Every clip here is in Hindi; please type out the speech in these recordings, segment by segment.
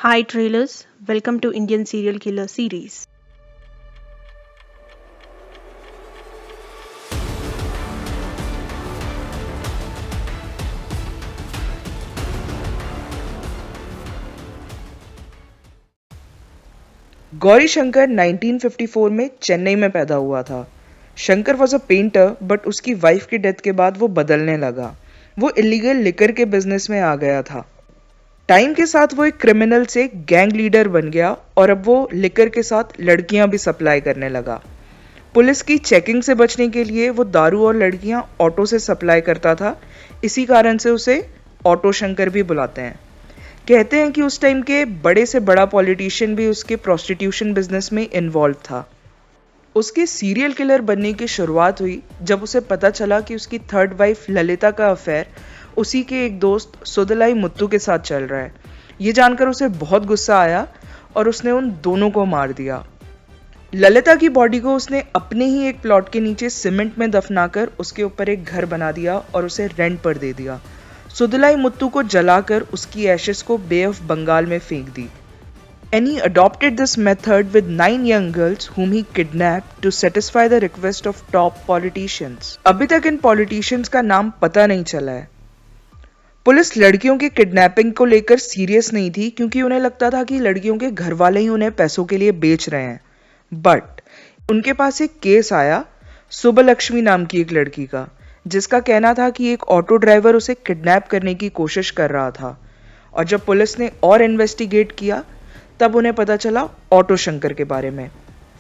Hi trailers, welcome to Indian Serial Killer series. Gauri Shankar 1954 में चेन्नई में पैदा हुआ था। Shankar was a painter but उसकी वाइफ की डेथ के बाद वो बदलने लगा। वो इलीगल लिकर के बिजनेस में आ गया था। टाइम के साथ वो एक क्रिमिनल से गैंग लीडर बन गया और अब वो लिकर के साथ लड़कियां भी सप्लाई करने लगा। पुलिस की चेकिंग से बचने के लिए वो दारू और लड़कियां ऑटो से सप्लाई करता था। इसी कारण से उसे ऑटो शंकर भी बुलाते हैं। कहते हैं कि उस टाइम के बड़े से बड़ा पॉलिटिशियन भी उसके प्रोस्टिट्यूशन बिजनेस में इन्वॉल्व था। उसके सीरियल किलर बनने की शुरुआत हुई जब उसे पता चला कि उसकी थर्ड वाइफ ललिता का अफेयर उसी के एक दोस्त सुदलाई मुत्तू के साथ चल रहा है। ये जानकर उसे बहुत गुस्सा आया और उसने उन दोनों को मार दिया। ललिता की बॉडी को उसने अपने ही एक प्लॉट के नीचे सीमेंट में दफनाकर उसके ऊपर एक घर बना दिया और उसे रेंट पर दे दिया। सुदलाई मुत्तू को जलाकर उसकी एशेस को बे ऑफ बंगाल में फेंक दी। And he adopted this method with 9 young girls whom he kidnapped to satisfy the request of top politicians. अभी तक इन politicians का नाम पता नहीं चला है। पुलिस लड़कियों की किडनैपिंग को लेकर सीरियस नहीं थी क्योंकि उन्हें लगता था कि लड़कियों के घर वाले ही उन्हें पैसों के लिए बेच रहे हैं। बट उनके पास एक केस आया सुबलक्ष्मी नाम की एक लड़की का, जिसका कहना था कि एक ऑटो ड्राइवर उसे किडनैप करने की कोशिश कर रहा था। और जब पुलिस ने और इन्वेस्टिगेट किया तब उन्हें पता चला ऑटो शंकर के बारे में।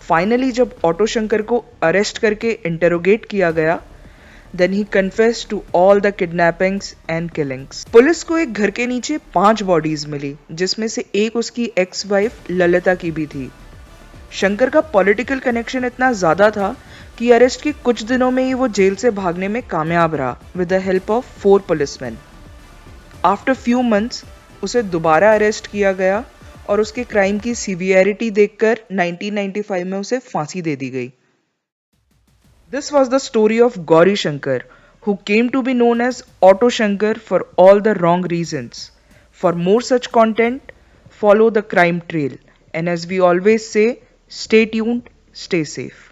फाइनली जब ऑटो शंकर को अरेस्ट करके इंटेरोगेट किया गया, then he confessed to all the kidnappings and killings. Police को एक घर के नीचे 5 बॉडीज मिली, जिसमें से एक उसकी एक्स वाइफ ललिता की भी थी। शंकर का पॉलिटिकल कनेक्शन इतना ज्यादा था कि अरेस्ट के कुछ दिनों में ही वो जेल से भागने में कामयाब रहा with the help of 4 policeman. After few months उसे दोबारा अरेस्ट किया गया और उसके क्राइम की सीवियरिटी देखकर 1995 में उसे फांसी दे दी गई। This was the story of Gauri Shankar, who came to be known as Auto Shankar for all the wrong reasons. For more such content, follow the crime trail. And as we always say, stay tuned, stay safe.